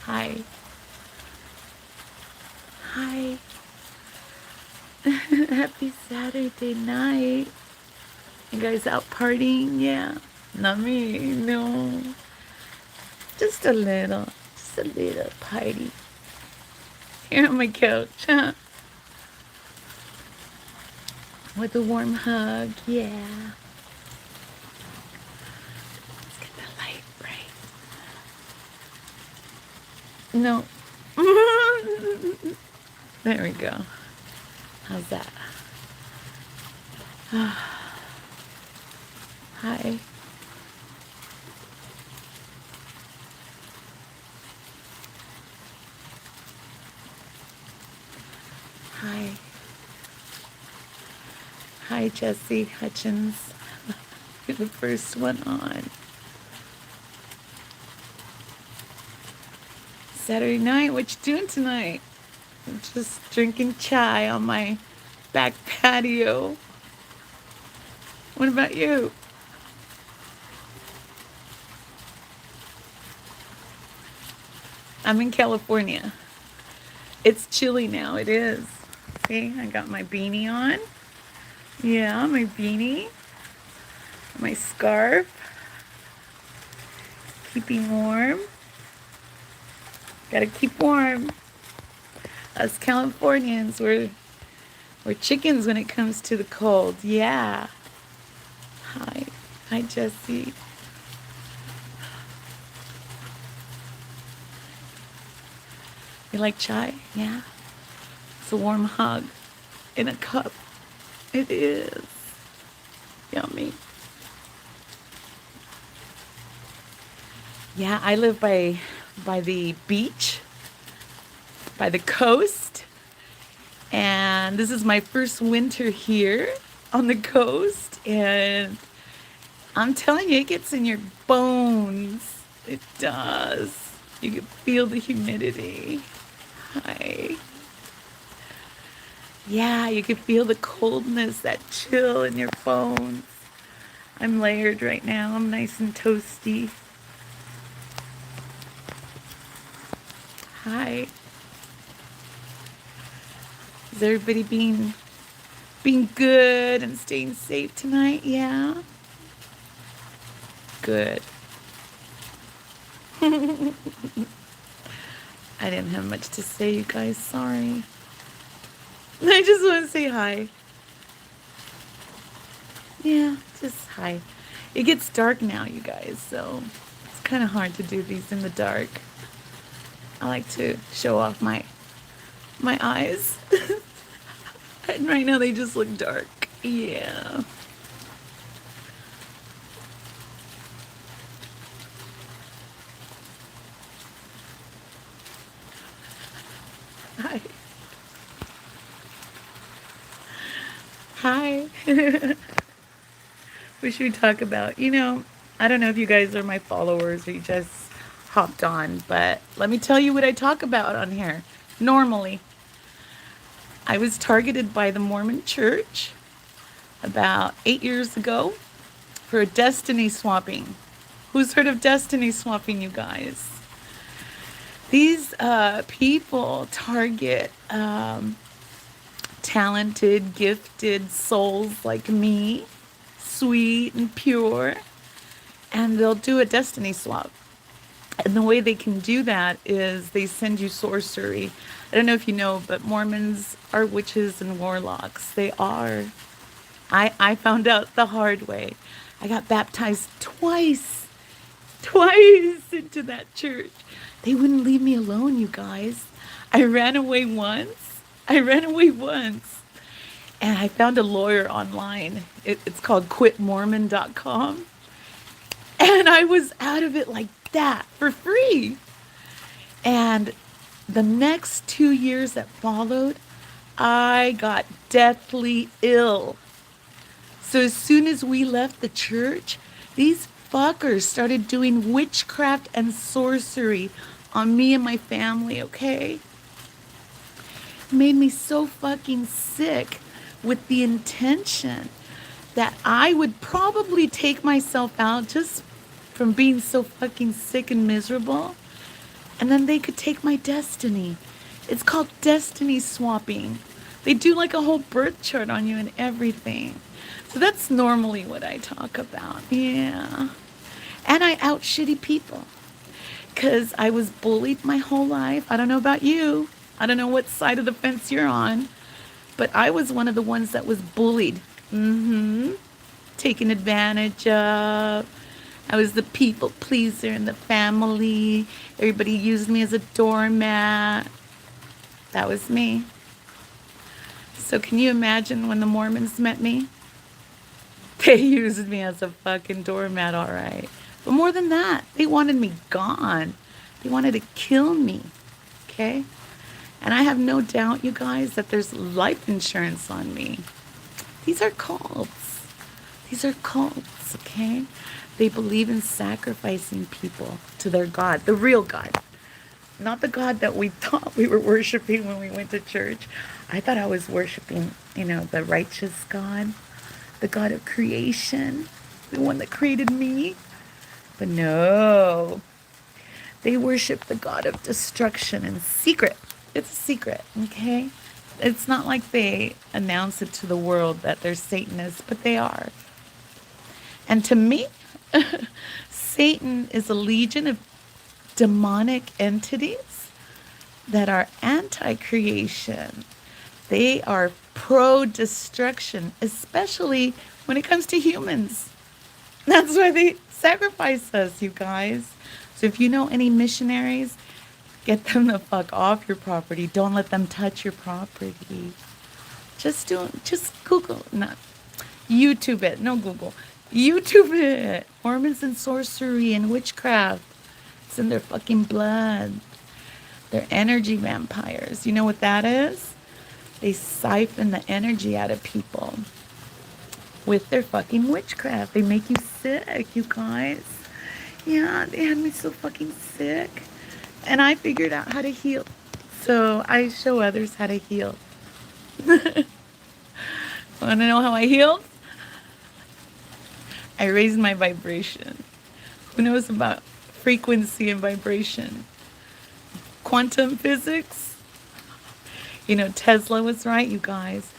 Hi. Hi. Happy Saturday night. You guys out partying? Yeah. Not me. No. Just a little. Just a little party. Here on my couch. With a warm hug. Yeah. Let's get the light right. No. There we go. How's that? Hi. Hi. Hi, Jesse Hutchins. You're the first one on. Saturday night, what you doing tonight? I'm just drinking chai on my back patio. What about you? I'm in California. It's chilly now, it is. See, I got my beanie on. Yeah, my beanie. My scarf. Keeping warm. Gotta keep warm. Us Californians, we're chickens when it comes to the cold. Yeah. Hi. Hi, Jesse. You like chai? Yeah. It's a warm hug in a cup. It is. Yummy. Yeah, I live by the beach, by the coast. And this is my first winter here on the coast. And I'm telling you, it gets in your bones. It does. You can feel the humidity. Hi. Yeah, you can feel the coldness, that chill in your bones. I'm layered right now. I'm nice and toasty. Hi. Is everybody being good and staying safe tonight? Yeah. Good. I didn't have much to say, you guys. Sorry. I just want to say hi. Yeah, just hi. It gets dark now, you guys, so it's kind of hard to do these in the dark. I like to show off my eyes. And right now they just look dark. Yeah. Hi. Hi. What should we talk about? I don't know if you guys are my followers or you just hopped on, but let me tell you what I talk about on here. Normally, I was targeted by the Mormon Church about 8 years ago for destiny swapping. Who's heard of destiny swapping, you guys? These people target talented, gifted souls like me, sweet and pure, and they'll do a destiny swap. And the way they can do that is they send you sorcery. I don't know if you know, but Mormons are witches and warlocks. They are. I found out the hard way. I got baptized twice into that church. They wouldn't leave me alone, you guys. I ran away once. And I found a lawyer online. It's called quitmormon.com. And I was out of it like that for free. And the next 2 years that followed, I got deathly ill. So as soon as we left the church, these fuckers started doing witchcraft and sorcery on me and my family, okay? It made me so fucking sick. with the intention that I would probably take myself out just from being so fucking sick and miserable, and then they could take my destiny. It's called destiny swapping. They do like a whole birth chart on you and everything. So that's normally what I talk about. Yeah. And I out shitty people because I was bullied my whole life. I don't know about you. I don't know what side of the fence you're on, but I was one of the ones that was bullied. Taken advantage of. I was the people pleaser in the family. Everybody used me as a doormat. That was me. So can you imagine when the Mormons met me? They used me as a fucking doormat, all right. But more than that, they wanted me gone. They wanted to kill me, okay? And I have no doubt, you guys, that there's life insurance on me. These are cults. These are cults, okay? They believe in sacrificing people to their God, the real God. Not the God that we thought we were worshiping when we went to church. I thought I was worshiping, the righteous God, the God of creation, the one that created me. But no, they worship the God of destruction in secret. It's a secret, okay? It's not like they announce it to the world that they're Satanists, but they are. And to me, Satan is a legion of demonic entities that are anti-creation. They are pro-destruction, especially when it comes to humans. That's why they sacrifice us, you guys. So if you know any missionaries, get them the fuck off your property. Don't let them touch your property. Just Google, not YouTube it, no Google. YouTube it. Mormons and sorcery and witchcraft. It's in their fucking blood. They're energy vampires. You know what that is? They siphon the energy out of people with their fucking witchcraft. They make you sick, you guys. Yeah, they had me so fucking sick. And I figured out how to heal. So I show others how to heal. Want to know how I healed? I raised my vibration. Who knows about frequency and vibration? Quantum physics? Tesla was right, you guys.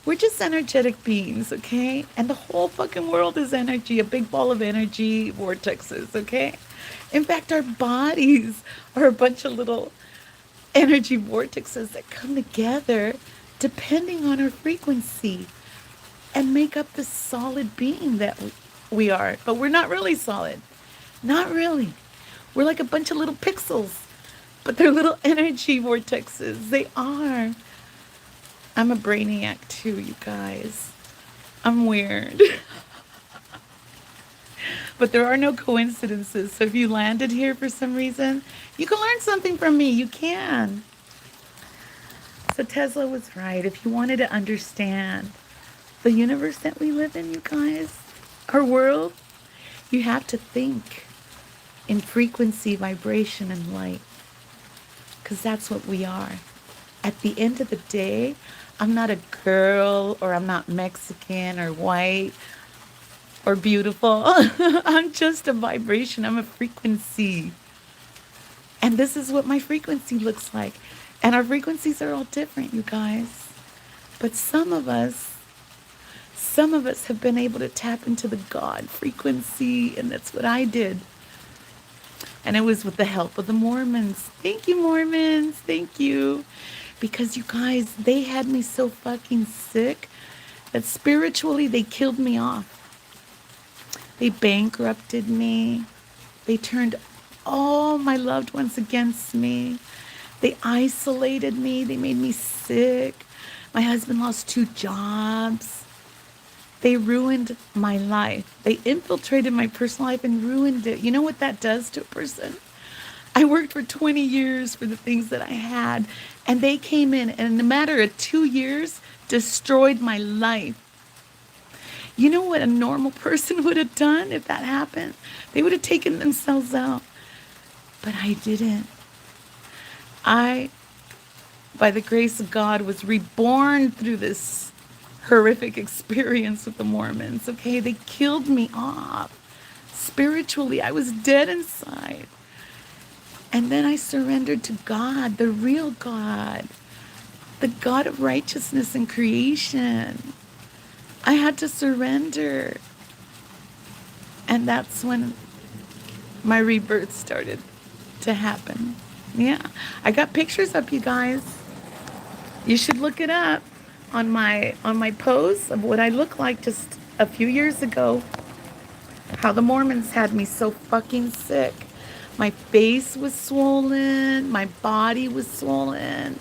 We're just energetic beings, okay? And the whole fucking world is energy, a big ball of energy vortexes, okay? In fact, our bodies are a bunch of little energy vortexes that come together depending on our frequency and make up this solid being that we are. But we're not really solid. Not really. We're like a bunch of little pixels, but they're little energy vortexes. They are. I'm a brainiac too, you guys. I'm weird. But there are no coincidences. So if you landed here for some reason, you can learn something from me. You can. So Tesla was right. If you wanted to understand the universe that we live in, you guys, our world, you have to think in frequency, vibration, and light. Because that's what we are. At the end of the day, I'm not a girl, or I'm not Mexican or white or beautiful. I'm just a vibration. I'm a frequency. And this is what my frequency looks like. And our frequencies are all different, you guys. But some of us have been able to tap into the God frequency, and that's what I did. And it was with the help of the Mormons. Thank you, Mormons. Thank you. Because you guys, they had me so fucking sick that spiritually they killed me off. They bankrupted me. They turned all my loved ones against me. They isolated me. They made me sick. My husband lost 2 jobs. They ruined my life. They infiltrated my personal life and ruined it. You know what that does to a person? I worked for 20 years for the things that I had, and they came in and in a matter of 2 years destroyed my life. You know what a normal person would have done if that happened? They would have taken themselves out. But I didn't. I, by the grace of God, was reborn through this horrific experience with the Mormons. Okay, they killed me off. Spiritually, I was dead inside. And then I surrendered to God, the real God, the God of righteousness and creation. I had to surrender. And that's when my rebirth started to happen. Yeah. I got pictures up, you guys. You should look it up on my posts of what I looked like just a few years ago. How the Mormons had me so fucking sick. My face was swollen, my body was swollen,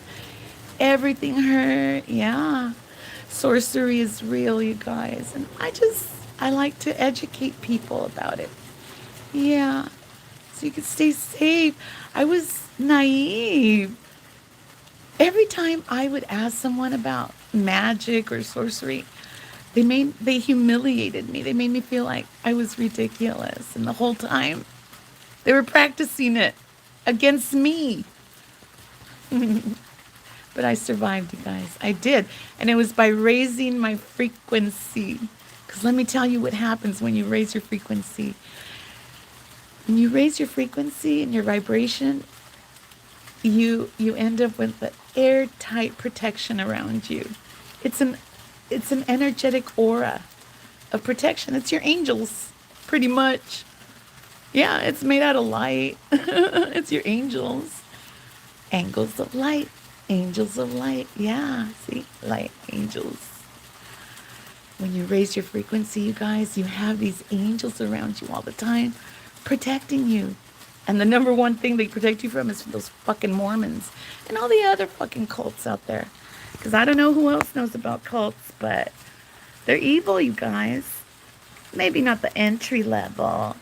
everything hurt. Yeah. Sorcery is real, you guys. And I like to educate people about it. Yeah. So you can stay safe. I was naive. Every time I would ask someone about magic or sorcery, they humiliated me. They made me feel like I was ridiculous. And the whole time they were practicing it against me. But I survived, you guys. I did. And it was by raising my frequency. Because let me tell you what happens when you raise your frequency. When you raise your frequency and your vibration, you end up with an airtight protection around you. It's an energetic aura of protection. It's your angels, pretty much. Yeah, it's made out of light. It's your angels. Angels of light. Angels of light. Yeah, see? Light angels. When you raise your frequency, you guys, you have these angels around you all the time protecting you. And the number one thing they protect you from is those fucking Mormons and all the other fucking cults out there. Because I don't know who else knows about cults, but they're evil, you guys. Maybe not the entry level.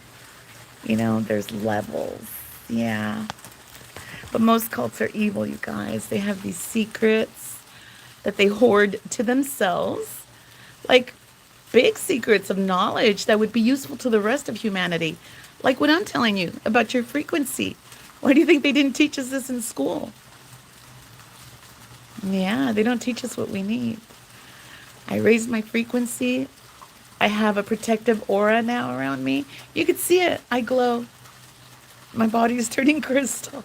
You know, there's levels. Yeah. But most cults are evil, you guys. They have these secrets that they hoard to themselves. Like big secrets of knowledge that would be useful to the rest of humanity. Like what I'm telling you about your frequency. Why do you think they didn't teach us this in school? Yeah, they don't teach us what we need. I raised my frequency. I have a protective aura now around me. You can see it. I glow. My body is turning crystal.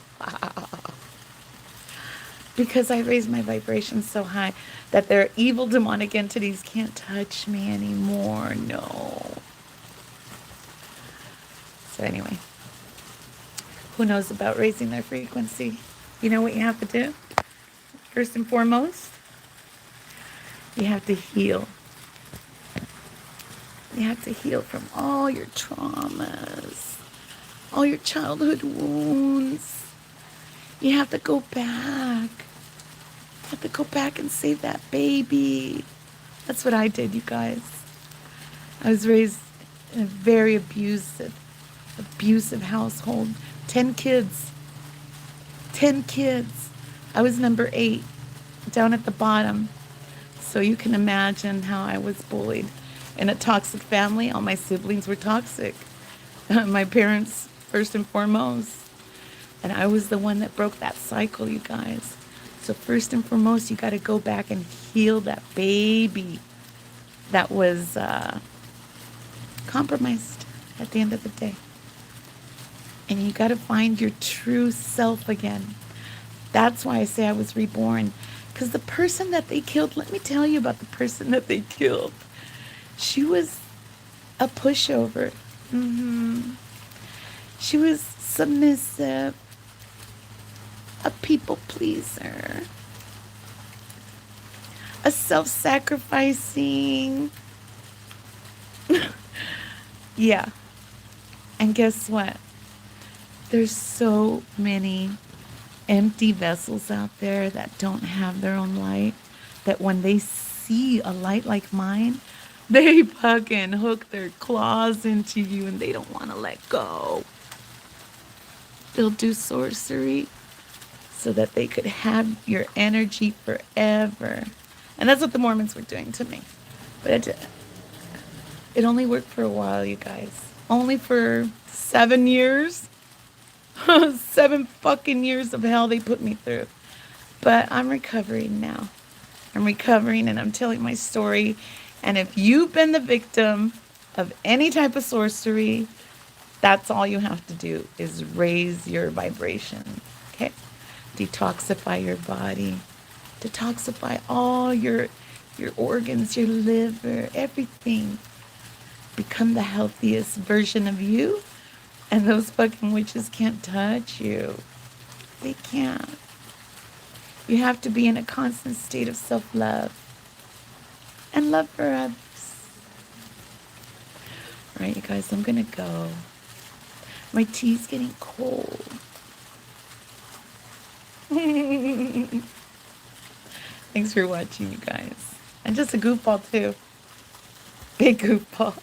Because I raised my vibration so high that their evil demonic entities can't touch me anymore. No. So anyway, who knows about raising their frequency? You know what you have to do? First and foremost, you have to heal. You have to heal from all your traumas, all your childhood wounds. You have to go back. You have to go back and save that baby. That's what I did, you guys. I was raised in a very abusive household. 10 kids. 10 kids. I was number 8, down at the bottom. So you can imagine how I was bullied. In a toxic family, all my siblings were toxic. My parents, first and foremost. And I was the one that broke that cycle, you guys. So first and foremost, you got to go back and heal that baby that was compromised at the end of the day. And you got to find your true self again. That's why I say I was reborn. Because the person that they killed, let me tell you about the person that they killed. She was a pushover. She was submissive. A people pleaser. A self-sacrificing. Yeah. And guess what? There's so many empty vessels out there that don't have their own light, that when they see a light like mine, they fucking hook their claws into you and they don't want to let go. They'll do sorcery so that they could have your energy forever. And that's what the Mormons were doing to me. But it only worked for a while, you guys. Only for 7 years. 7 fucking years of hell they put me through. But I'm recovering now. I'm recovering and I'm telling my story. And if you've been the victim of any type of sorcery, that's all you have to do is raise your vibration. Okay? Detoxify your body. Detoxify all your organs, your liver, everything. Become the healthiest version of you. And those fucking witches can't touch you. They can't. You have to be in a constant state of self-love and love for others. All right, you guys, I'm going to go. My tea's getting cold. Thanks for watching, you guys. And just a goofball, too. Big goofball.